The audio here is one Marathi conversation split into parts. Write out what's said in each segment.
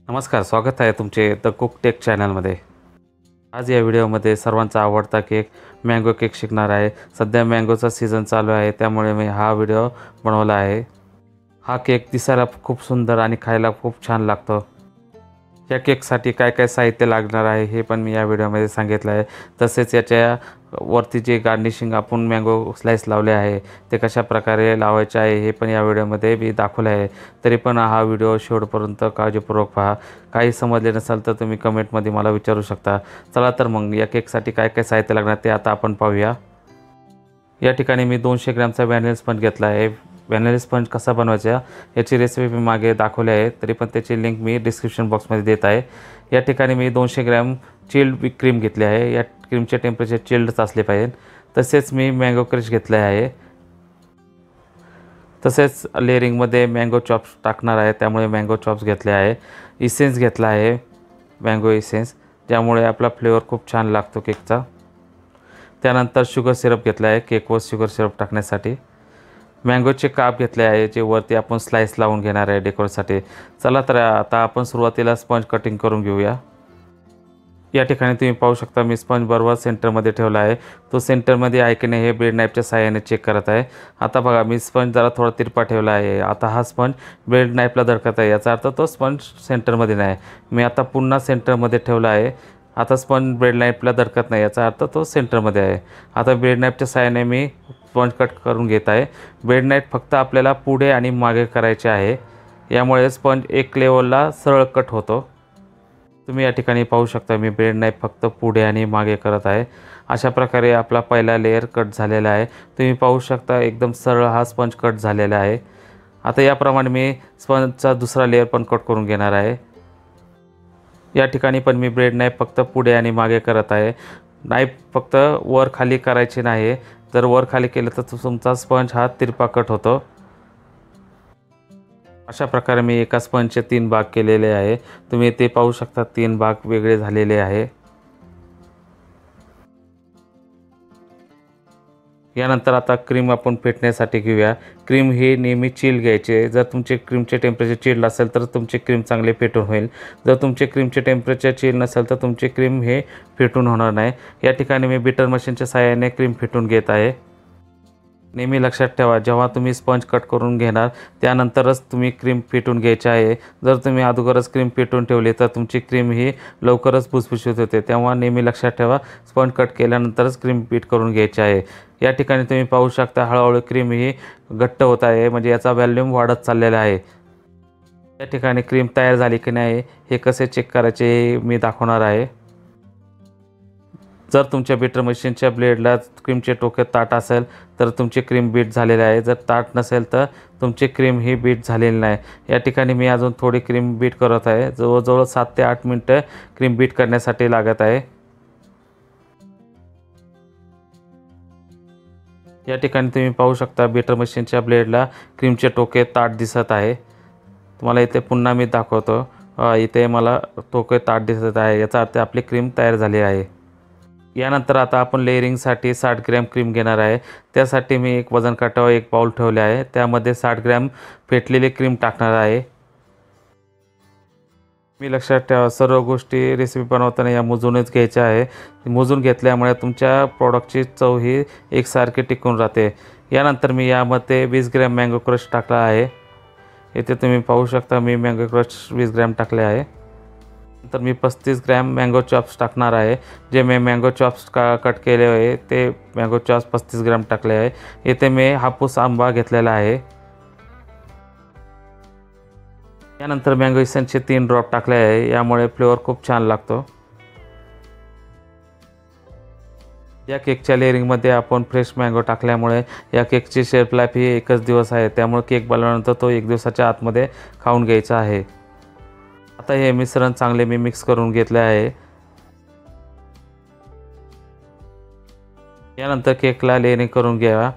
नमस्कार, स्वागत आहे तुमचे द कुक टेक चॅनलमध्ये। आज या व्हिडिओमध्ये सर्वांचा आवडता केक मँगो केक शिकणार आहे। सध्या मँगोचा सीझन चालू आहे, त्यामुळे मी हा व्हिडिओ बनवला आहे। हा केक दिसायला खूप सुंदर आणि खायला खूप छान लागतो। या केकसाठी काय काय साहित्य लागणार आहे हे पण मी या व्हिडिओमध्ये सांगितलं आहे। तसेच याच्या वरती जे गार्निशिंग आपण मँगो स्लाइस लावले आहे ते कशा प्रकारे लावायचे आहे हे पण या व्हिडिओमध्ये मी दाखवले आहे। तरी पण हा व्हिडिओ शेवटपर्यंत काळजीपूर्वक पहा। काही समजले नसेल तर तुम्ही कमेंटमध्ये मला विचारू शकता। चला तर मग या केकसाठी काय काय साहित्य लागणार ते आता आपण पाहूया। या ठिकाणी मी 200 ग्रॅमचा व्हॅनिला स्पंज घेतला आहे। व्हॅनिला स्पंज कसा बनवायचा याची रेसिपी मी मागे दाखवली आहे, तरी पण त्याची लिंक मी डिस्क्रिप्शन बॉक्समध्ये देत आहे। या ठिकाणी मी 200 ग्रॅम चिल्ड क्रीम घेतली आहे। या क्रीमचे टेम्परेचर चिल्डच असले पाहिजे। तसेच मी मँगो क्रश घेतले आहे। तसेच लेअरिंगमध्ये मँगो चॉप्स टाकणार आहे, त्यामुळे मँगो चॉप्स घेतले आहे। इसेन्स घेतला आहे, मँगो इसेन्स, ज्यामुळे आपला फ्लेवर खूप छान लागतो केकचा। त्यानंतर शुगर सिरप घेतला आहे केकवर शुगर सिरप टाकण्यासाठी। मँगोचे काप घेतले आहे जे वरती आपण स्लाइस लावून घेणार आहे डेकोरेशनसाठी। चला तर आता आपण सुरुवातीला स्पंज कटिंग करून घेऊया। या ठिकाणी तुम्ही पाहू शकता मी स्पंज बरोबर सेंटरमध्ये ठेवला आहे। तो सेंटरमध्ये आहे की नाही हे ब्रेड नाईफच्या साहाय्याने चेक करत आहे। आता बघा मी स्पंज जरा थोडा तिरपा ठेवला आहे। आता हा स्पंज ब्रेड नाईफला धडकत आहे, याचा अर्थ तो स्पंज सेंटरमध्ये नाही। मी आता पुन्हा सेंटरमध्ये ठेवला आहे। आता स्पंज ब्रेड नाईफला धडकत नाही, याचा अर्थ तो सेंटरमध्ये आहे। आता ब्रेड नाईफच्या साहाय्याने मी स्पंज कट करून घेत आहे। ब्रेड नाईफ फक्त आपल्याला पुढे आणि मागे करायचे आहे, यामुळे स्पंज एक लेवलला सरळ कट होतो। तुम्ही या ठिकाणी पाहू शकता मी ब्रेड नाईफ फक्त पुढे आणि मागे करत आहे। अशा प्रकारे आपला पहिला लेयर कट झालेला आहे। तुम्ही पाहू शकता एकदम सरळ हा स्पंज कट झालेला आहे। आता याप्रमाणे मी स्पंजचा दुसरा लेयर पण कट करून घेणार आहे। या ठिकाणी पण मी ब्रेड नाईफ फक्त पुढे आणि मागे करत आहे। नाईफ फक्त वर खाली करायची नाही, जर वर खाली केलं तर तुमचा स्पंज हा तिरपा कट होतो। अशा प्रकारे मी एका स्पंजचे 3 भाग केलेले आहे। तुम्ही ते पाहू शकता 3 भाग वेगळे झालेले आहे। यानंतर आता क्रीम आपण फेटण्यासाठी घेऊया। क्रीम ही नेहमी चिल्ड घ्यायची। जर तुमचे क्रीमचे टेम्परेचर चिल्ड असेल तर तुमचे क्रीम चांगले फेटून होईल। जर तुमचे क्रीमचे टेम्परेचर चिल्ड नसेल तर तुमचे क्रीम हे फेटून होणार नाही। या ठिकाणी मी बीटर मशीनच्या साहाय्याने क्रीम फेटून घेत आहे। नेहमी लक्षात ठेवा, जेव्हा तुम्ही स्पंज कट करून घेणार त्यानंतरच तुम्ही क्रीम फेटून घ्यायची आहे। जर तुम्ही अगोदरच क्रीम फेटून ठेवली तर तुमची क्रीम ही लवकरच भुसभुशीत होते। तेव्हा नेहमी लक्षात ठेवा, स्पंज कट केल्यानंतरच क्रीम बीट करून घ्यायची आहे। या ठिकाणी तुम्ही पाहू शकता हळूहळू क्रीम ही घट्ट होत आहे, म्हणजे याचा व्हॉल्यूम वाढत चाललेला आहे। या ठिकाणी क्रीम तयार झाली की नाही हे कसे चेक करायचे हे मी दाखवणार आहे। जर तुमच्या बीटर मशीनच्या ब्लेडला क्रीमचे टोके ताठ असेल तर तुमची क्रीम बीट झालेली आहे। जर ताठ नसेल तर तुमची क्रीम ही बीट झालेली नाही। या ठिकाणी मी अजून थोडी क्रीम बीट करत आहे। जवळजवळ 7 ते 8 मिनटं क्रीम बीट करण्यासाठी लागत आहे। या ठिकाणी तुम्ही पाहू शकता बीटर मशीनच्या ब्लेडला क्रीमचे टोके ताठ दिसत आहे। तुम्हाला इथे पुन्हा मी दाखवतो, इथे मला टोके ताठ दिसत आहे, याचा अर्थ आपली क्रीम तयार झाली आहे। यानंतर आता आपण लेअरिंगसाठी 60 ग्रॅम क्रीम घेणार आहे। त्यासाठी मी एक वजन काट्यावर एक बाउल ठेवले आहे, त्यामध्ये 60 ग्रॅम फेटलेली क्रीम टाकणार आहे। मी लक्षात ठेवा, सर्व गोष्टी रेसिपी बनवताना या मोजूनच घ्यायच्या आहे। मोजून घेतल्यामुळे तुमच्या प्रॉडक्टची चव ही एकसारखी टिकून राहते। यानंतर मी यामध्ये 20 ग्रॅम मँगो क्रश टाकला आहे। इथे तुम्ही पाहू शकता मी मँगो क्रश 20 ग्रॅम टाकले आहे। नंतर मी 35 ग्रॅम मँगो चॉप्स टाकणार आहे। जे मी मँगो चॉप्स कट केले आहे ते मँगो चॉप्स 35 ग्रॅम टाकले आहे। इथे मी हापूस आंबा घेतलेला आहे। यानंतर मँगो इसेन्सचे 3 ड्रॉप टाकले आहे, यामुळे फ्लेवर खूप छान लागतो। या केकच्या लेअरिंगमध्ये आपण फ्रेश मँगो टाकल्यामुळे या केकची शेल्फ लाईफ ही एकच दिवस आहे, त्यामुळे केक बनवल्यानंतर तो 1 दिवसाच्या आतमध्ये खाऊन घ्यायचा आहे। आता हे मिश्रण चांगले मी मिक्स करून घेतले आहे। यानंतर केकला लेअरिंग करून घ्यावा।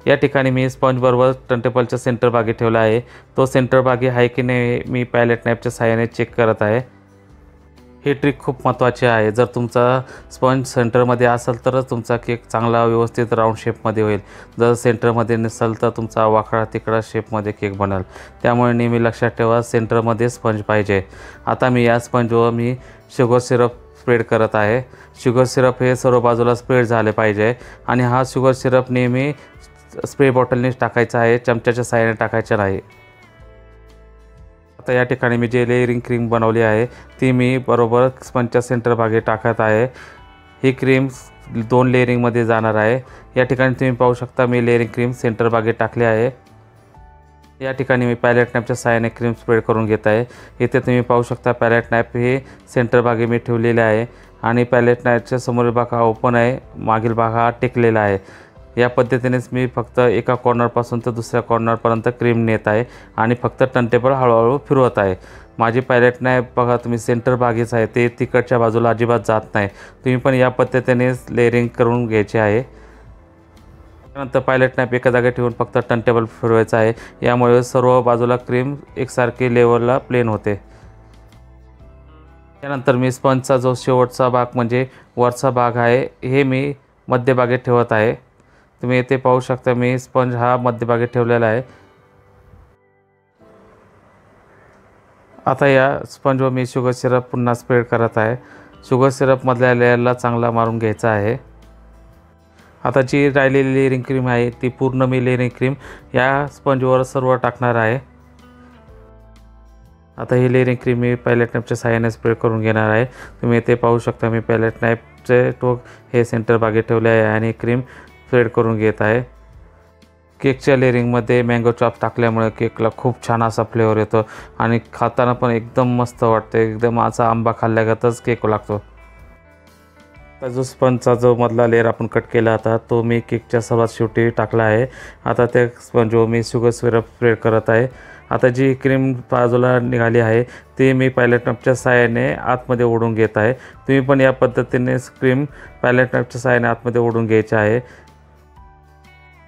या ठिकाणी मी स्पंज बरोबर टर्नटेबलच्या सेंटर भागी ठेवला आहे। तो सेंटर भागी आहे की नाही मी पॅलेट नाईफच्या साहाय्याने चेक करत आहे। ही ट्रिक खूप महत्त्वाची आहे. जर तुमचा स्पंज सेंटरमध्ये असेल तरच तुमचा केक चांगला व्यवस्थित राऊंड शेपमध्ये होईल. जर सेंटरमध्ये नसेल तर तुमचा वाकडा तिकडा शेपमध्ये केक बनेल. त्यामुळे नेहमी लक्षात ठेवा सेंटरमध्ये स्पंज पाहिजे. आता मी या स्पंजवर मी शुगर सिरप स्प्रेड करत आहे. शुगर सिरप हे सर्व बाजूला स्प्रेड झाले पाहिजे आणि हा शुगर सिरप नेहमी स्प्रे बॉटलनेच टाकायचा आहे, चमच्याच्या साहाय्याने टाकायचा नाही. आता या ठिकाणी मी जे लेयरिंग क्रीम बनवली आहे ती मी बरोबर स्पंजच्या सेंटर भागी टाकत आहे. ही क्रीम 2 लेयरिंगमध्ये जाणार आहे. या ठिकाणी तुम्ही पाहू शकता मी लेयरिंग क्रीम सेंटर भागी टाकली आहे. या ठिकाणी मी पॅलेट नॅपच्या साहाय्याने क्रीम स्प्रेड करून घेत आहे. इथे तुम्ही पाहू शकता पॅलेट नॅप हे सेंटर भागी मी ठेवलेले आहे आणि पॅलेट नॅपच्या समोरील भाग हा ओपन आहे, मागील भाग हा टेकलेला आहे. या पद्धतीनेच मी फक्त एका कॉर्नरपासून तर दुसऱ्या कॉर्नरपर्यंत क्रीम नेत आहे आणि फक्त टर्नटेबल हळूहळू फिरवत आहे. माझी पॅलेट नॅप बघा तुम्ही सेंटर भागीच आहे, ते तिकडच्या बाजूला अजिबात जात नाही. तुम्ही पण या पद्धतीनेच लेअरिंग करून घ्यायचे आहे. त्यानंतर पायलट नॅप एका जागी ठेवून फक्त टर्नटेबल फिरवायचा आहे. यामुळे सर्व बाजूला क्रीम एकसारखी लेवलला प्लेन होते. त्यानंतर मी स्पंजचा जो शेवटचा भाग म्हणजे वरचा भाग आहे हे मी मध्यभागी ठेवत आहे. तुम्ही इथे पाहू शकता मी स्पंज हा मध्यभागी ठेवलेला आहे. आता या स्पंजवर मी शुगर सिरप पुन्हा स्प्रेड करत आहे. शुगर सिरप मधल्या लेयरला चांगला मारून घ्यायचा आहे. आता जी राहिलेली लेयरिंग क्रीम आहे ती पूर्ण मी लेयरिंग क्रीम या स्पंजवर सर्व टाकणार आहे. आता ही लेयरिंग क्रीम मी पॅलेट नॅपच्या साहाय्याने स्प्रेड करून घेणार आहे. तुम्ही इथे पाहू शकता मी पॅलेट नॅपचे टोक हे सेंटर भागी ठेवले आहे आणि क्रीम स्प्रेड करून घेत आहे. केकच्या लेयरिंगमध्ये मँगो चॉप्स टाकल्यामुळे केकला खूप छान असा फ्लेवर येतो आणि खाताना पण एकदम मस्त वाटते. एकदम असा आंबा खाल्ल्यागतच केक लागतो. आता जो स्पंजचा जो मधला लेअर आपण कट केला होता तो मी केकच्या सर्वात शेवटी टाकला आहे. आता त्या स्पंजवर मी शुगर सिरप स्प्रेड करत आहे. आता जी क्रीम बाजूला निघाली आहे ती मी पॅलेट नॅपच्या साहाय्याने आतमध्ये ओढून घेत आहे. तुम्ही पण या पद्धतीने क्रीम पॅलेट नॅपच्या साहाय्याने आतमध्ये ओढून घ्यायची आहे.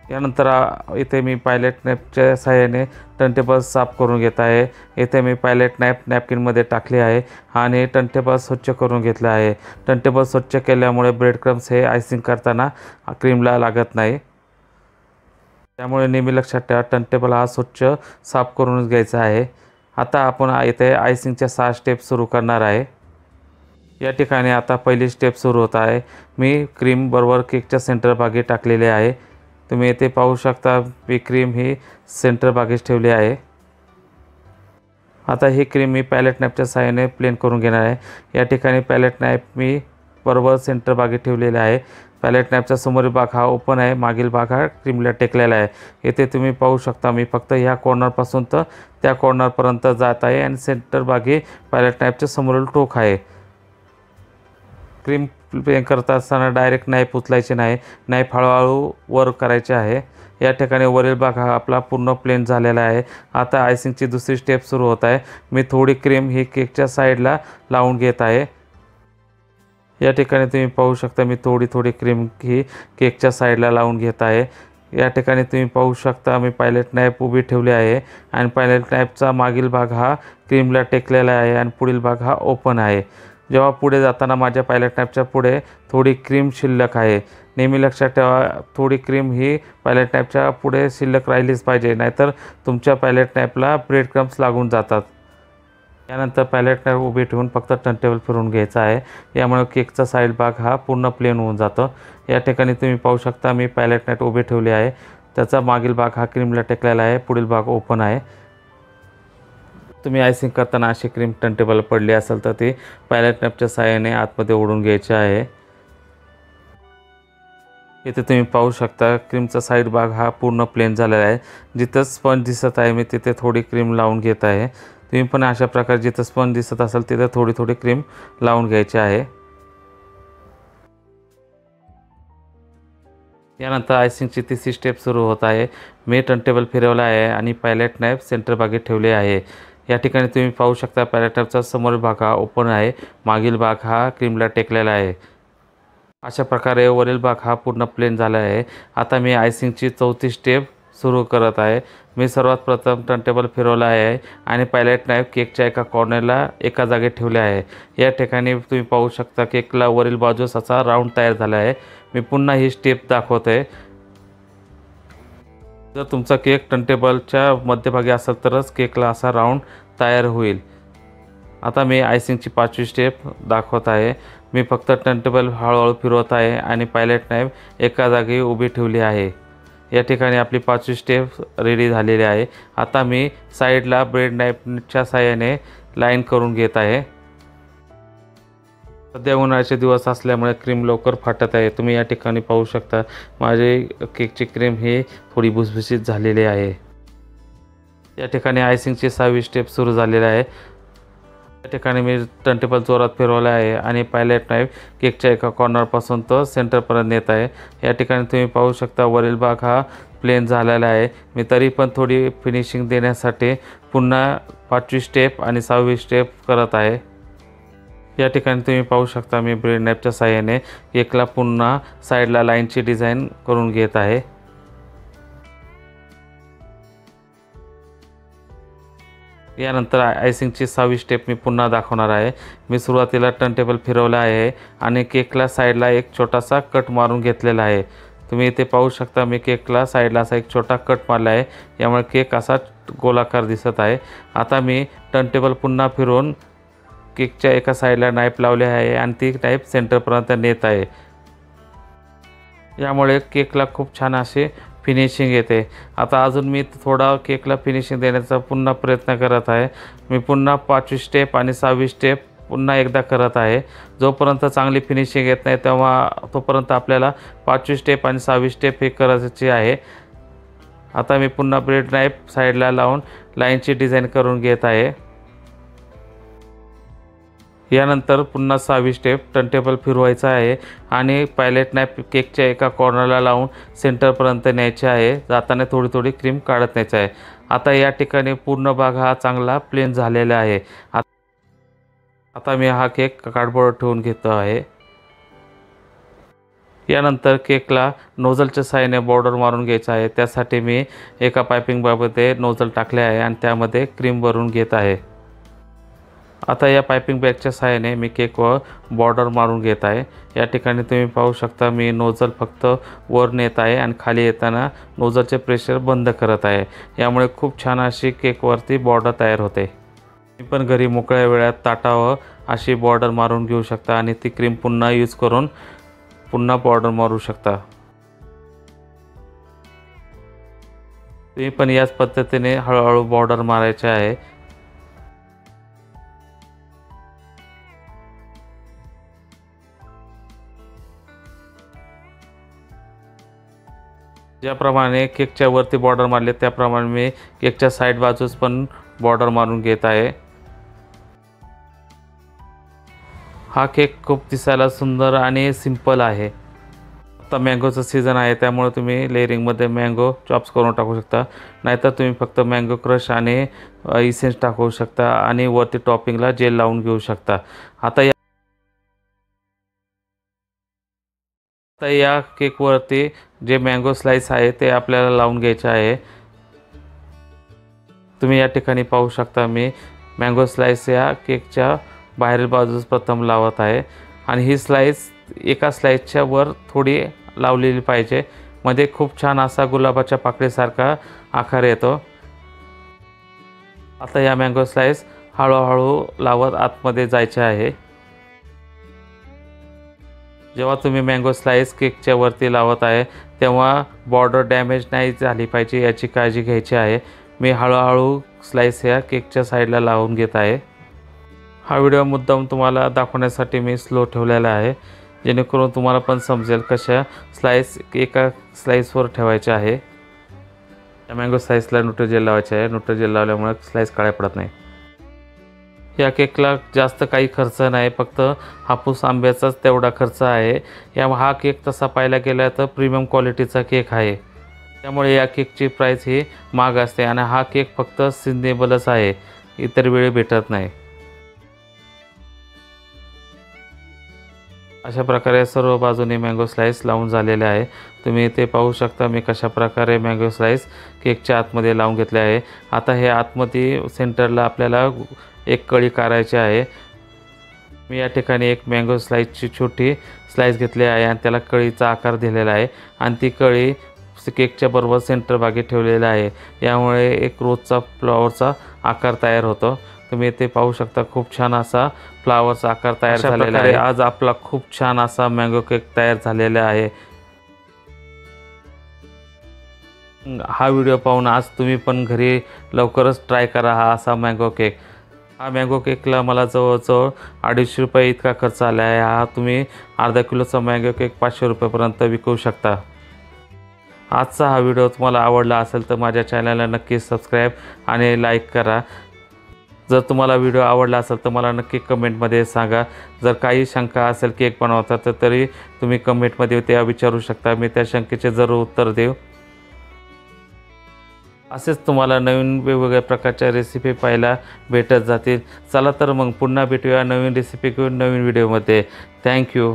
यानंतर इथे मी पॅलेट नॅपच्या साहाय्याने टर्नटेबल साफ करून घेत आहे. इथे मी पॅलेट नॅपकिनमध्ये टाकले आहे आणि टर्नटेबल स्वच्छ करून घेतले आहे. टर्नटेबल स्वच्छ केल्यामुळे ब्रेड क्रम्स हे आयसिंग करताना क्रीमला लागत नाही. त्यामुळे नेहमी लक्षात ठेवा टर्नटेबल हा स्वच्छ साफ करूनच घ्यायचा आहे. आता आपण इथे आयसिंगच्या 6 स्टेप सुरू करणार आहे. या ठिकाणी आता पहिली स्टेप सुरू होत आहे. मी क्रीम बरोबर केकच्या सेंटर भागी टाकलेले आहे. तुम्ही इथे पाहू शकता मी क्रीम ही सेंटर भागीच ठेवली आहे. आता ही क्रीम मी पॅलेट नॅपच्या साहाय्याने प्लेन करून घेणार आहे. या ठिकाणी पॅलेट नॅप मी बरोबर सेंटर भागी ठेवलेला आहे. पॅलेट नॅपचा समोरील भाग हा ओपन आहे, मागील भाग हा क्रीमला टेकलेला आहे. येथे तुम्ही पाहू शकता मी फक्त ह्या कॉर्नरपासून तर त्या कॉर्नरपर्यंत जात आहे आणि सेंटर भागी पॅलेट नॅपच्या समोरील टोक आहे. क्रीम प्लेन करत असताना डायरेक्ट नाईफ उचलायचे नाही, नाईफ हळूहळू वर करायचे आहे. या ठिकाणी वरील भाग हा आपला पूर्ण प्लेन झालेला आहे. आता आयसिंगची दुसरी स्टेप सुरू होत आहे. मी थोडी क्रीम ही केकच्या साईडला लावून घेत आहे. या ठिकाणी तुम्ही पाहू शकता मी थोडी क्रीम ही केकच्या साईडला लावून घेत आहे. या ठिकाणी तुम्ही पाहू शकता मी पायलट नॅप उभी ठेवली आहे आणि पायलट नॅपचा मागील भाग हा क्रीमला टेकलेला आहे आणि पुढील भाग हा ओपन आहे. जेव्हा पुढे जाताना माझ्या पायलट नॅपच्या पुढे थोडी क्रीम शिल्लक आहे. नेहमी लक्षात ठेवा थोडी क्रीम ही पायलट नॅपच्या पुढे शिल्लक राहिलीच पाहिजे, नाहीतर तुमच्या पायलट नॅपला ब्रेड क्रम्स लागून जातात. यानंतर पॅलेट नॅप उभी ठेवून फक्त टर्नटेबल फिरवून घ्यायचा आहे. यामुळे केकचा साईड भाग हा पूर्ण प्लेन होऊन जातो. या ठिकाणी तुम्ही पाहू शकता मी पॅलेट नॅप उभी ठेवली आहे. त्याचा मागील भाग हा क्रीमला टेकलेला आहे, पुढील भाग ओपन आहे. तुम्ही आयसिंग करताना अशी क्रीम टर्नटेबल पडली असेल तर ती पॅलेट नॅपच्या साहाय्याने आतमध्ये ओढून घ्यायची आहे. इथे तुम्ही पाहू शकता क्रीमचा साईड भाग हा पूर्ण प्लेन झालेला आहे. जिथं स्पंज दिसत आहे मी तिथे थोडी क्रीम लावून घेत आहे. तुम्ही पण अशा प्रकारे जिथं स्पंज दिसत असेल तिथे थोडी क्रीम लावून घ्यायची आहे. यानंतर आयसिंगची तिसरी स्टेप सुरू होत आहे. मी टर्नटेबल फिरवला आहे आणि पॅलेट नॅप सेंटर भागी ठेवले आहे. या ठिकाणी तुम्ही पाहू शकता पॅलेट नॅपचा समोरील भाग हा ओपन आहे, मागील भाग हा क्रीमला टेकलेला आहे. अशा प्रकारे वरील भाग हा पूर्ण प्लेन झाला आहे. आता मी आयसिंगची चौथी स्टेप सुरू करत आहे। मी सर्वात प्रथम टर्नटेबल फिरवला आहे आणि पायलट नाईफ केकच्या एका कॉर्नरला एका जागी ठेवले आहे। या ठिकाणी तुम्ही पाहू शकता केकला वरील बाजूस असा राऊंड तयार झाला आहे। मी पुन्हा ही स्टेप दाखवतोय। जर तुमचा केक टर्नटेबलच्या मध्यभागी असेल तरच केकला असा राऊंड तयार होईल। आता मी आयसिंगची 5वी स्टेप दाखवत आहे। मी फक्त टर्नटेबल हळूहळू फिरवत आहे आणि पायलट नाईफ एका जागी उभी ठेवली आहे। या ठिकाणी आपली 5वी स्टेप रेडी झालेली आहे। आता मी साईडला ब्रेड नाईफच्या साहाय्याने लाईन करून घेत आहे। सध्या उन्हाळ्याचे दिवस असल्यामुळे क्रीम लवकर फाटत आहे। तुम्ही या ठिकाणी पाहू शकता माझे केकची क्रीम ही थोडी भुसभुशीत झालेली आहे। या ठिकाणी आयसिंगची 6वी स्टेप सुरू झालेली आहे। या ठिकाणी मी टर्नटेबल जोरात फिरवला आहे आणि पायलट नाईफ केकच्या एका कॉर्नरपासून तो सेंटरपर्यंत नेत आहे। या ठिकाणी तुम्ही पाहू शकता वरील भाग हा प्लेन झालेला आहे। मी तरी पण थोडी फिनिशिंग देण्यासाठी पुन्हा 5वी स्टेप आणि 6वी स्टेप करत आहे। या ठिकाणी तुम्ही पाहू शकता मी ब्रेड नाईफच्या साहाय्याने केकला पुन्हा साईडला लाईनची डिझाईन करून घेत आहे। यानंतर आयसिंगची 6वी स्टेप मी पुन्हा दाखवणार आहे। मी सुरुवातीला टर्नटेबल फिरवला आहे आणि केकला साईडला एक छोटासा कट मारून घेतलेला आहे। तुम्ही इथे पाहू शकता मी केकला साईडला असा एक छोटा कट मारला आहे, यामुळे केक असा गोलाकार दिसत आहे। आता मी टर्नटेबल पुन्हा फिरवून केकच्या एका साईडला नाईफ लावली आहे आणि ती नाईफ सेंटरपर्यंत नेत आहे। यामुळे केकला खूप छान अशी फिनिशिंग येते। आता अजून मी थोडा केकला फिनिशिंग देण्याचा पुन्हा प्रयत्न करत आहे। मी पुन्हा 5वी स्टेप आणि 6वी स्टेप पुन्हा एकदा करत आहे। जोपर्यंत चांगली फिनिशिंग येत नाही तोपर्यंत आपल्याला 5वी स्टेप आणि 6वी स्टेप हे करायची आहे। आता मी पुन्हा ब्रेड नाईफ साईडला लावून लाईनची डिझाईन करून घेत आहे। यानंतर पुन्हा 6वी स्टेप टर्नटेबल फिरवायचा आहे आणि पायलट नाईफ केकच्या एका कॉर्नरला लावून सेंटरपर्यंत न्यायचे आहे। जाताना थोडी थोडी क्रीम काढत न्यायची आहे। आता या ठिकाणी पूर्ण भाग हा चांगला प्लेन झालेला आहे। आता मी हा केक कार्डबोर्ड ठेवून घेतो आहे। यानंतर केकला नोझलच्या साहाय्याने बॉर्डर मारून घ्यायचा आहे। त्यासाठी मी एका पायपिंग बॅगमध्ये नोझल टाकले आहे आणि त्यामध्ये क्रीम भरून घेत आहे। आता या पायपिंग बॅगच्या साहाय्याने मी केकवर बॉर्डर मारून घेत आहे। या ठिकाणी तुम्ही पाहू शकता मी नोझल फक्त वर नेत आहे आणि खाली येताना नोझलचे प्रेशर बंद करत आहे। यामुळे खूप छान अशी केकवरती बॉर्डर तयार होते। तुम्ही पण घरी मोकळ्या वेळात ताटावर अशी बॉर्डर मारून घेऊ शकता आणि ती क्रीम पुन्हा यूज करून पुन्हा बॉर्डर मारू शकता। तुम्ही पण याच पद्धतीने हळूहळू बॉर्डर मारायचे आहे। ज्याप्रमाणे केकच्या वरती बॉर्डर मारले त्याप्रमाणे मी केकच्या साईड बाजूस पण बॉर्डर मारून घेत आहे। हा केक खूप दिसायला सुंदर आणि सिंपल आहे। आता मँगोचं सीझन आहे त्यामुळे तुम्ही लेअरिंगमध्ये मँगो चॉप्स करून टाकू शकता, नाहीतर तुम्ही फक्त मँगो क्रश आणि इसेन्स टाकू शकता आणि वरती टॉपिंगला जेल लावून घेऊ शकता। आता या केकवरती जे मँगो स्लाइस आहे ते आपल्याला लावून घ्यायचे आहे। तुम्ही या ठिकाणी पाहू शकता मी मँगो स्लाइस या केकच्या बाहेरील बाजूस प्रथम लावत आहे आणि ही स्लाइस एका स्लाइसच्या वर थोडी लावलेली पाहिजे, मध्ये खूप छान असा गुलाबाच्या पाकळीसारखा आकार येतो। आता या मँगो स्लाइस हळूहळू लावत आतमध्ये जायचे आहे। जेव्हा तुम्ही मँगो स्लाइस केकच्या वरती लावत आहे तेव्हा बॉर्डर डॅमेज नाही झाली पाहिजे याची काळजी घ्यायची आहे। मी हळूहळू स्लाइस या केकच्या साईडला लावून घेत आहे। हा व्हिडिओ मुद्दाम तुम्हाला दाखवण्यासाठी मी स्लो ठेवलेला आहे, जेणेकरून तुम्हाला पण समजेल कशा स्लाइस एका स्लाइसवर ठेवायचे आहे। या मँगो स्लाइसला न्यूट्रीजेल लावायचे आहे। न्यूट्रीजेल लावल्यामुळे स्लाइस काळ्या पडत नाही। या केकला जास्त काही खर्च नाही, फक्त हापूस आंब्याचाच तेवढा खर्च आहे। हा केक तसा पाहायला गेला तर प्रीमियम क्वालिटीचा केक आहे, त्यामुळे या केकची प्राईस ही महाग असते आणि हा केक फक्त सिजनेबलच आहे, इतर वेळी भेटत नाही। अशा प्रकारे सर्व बाजूने मँगो स्लाईस लावून झालेले आहे। तुम्ही इथे पाहू शकता मी कशा प्रकारे मँगो स्लाईस केकच्या आतमध्ये लावून घेतले आहे। आता हे आतमध्ये सेंटरला आपल्याला एक कळी करायची आहे। मी या ठिकाणी एक मँगो स्लाईसची छोटी स्लाईस घेतली आहे आणि त्याला कळीचा आकार दिलेला आहे आणि ती कळी केकच्या बरोबर सेंटर भागी ठेवलेला आहे। यामुळे एक रोजचा फ्लॉवरचा आकार तयार होतो। तुम्ही इथे पाहू शकता खूप छान असा फ्लॉवरचा आकार तयार झालेला आहे। आज आपला खूप छान असा मँगो केक तयार झालेला आहे। हा व्हिडिओ पाहून आज तुम्ही पण घरी लवकरच ट्राय करा हा असा मँगो केक। हा मँगो केकला मला जवळजवळ 250 रुपये इतका खर्च आला आहे। हा तुम्ही अर्धा किलोचा मँगो केक 500 रुपयापर्यंत विकू शकता। आजचा हा व्हिडिओ तुम्हाला आवडला असेल तर माझ्या चॅनलला नक्की सबस्क्राईब आणि लाईक करा। जर तुम्हाला व्हिडिओ आवडला असेल तर मला नक्की कमेंटमध्ये सांगा। जर काही शंका असेल केक बनवता तर तरी तुम्ही कमेंटमध्ये त्या विचारू शकता, मी त्या शंकेचे जरूर उत्तर देऊ। असेच तुम्हाला नवीन वेगवेगळ्या प्रकारच्या रेसिपी पाहायला भेटत जातील। चला तर मग पुन्हा भेटूया नवीन रेसिपी घेऊन नवीन व्हिडिओमध्ये। थँक्यू।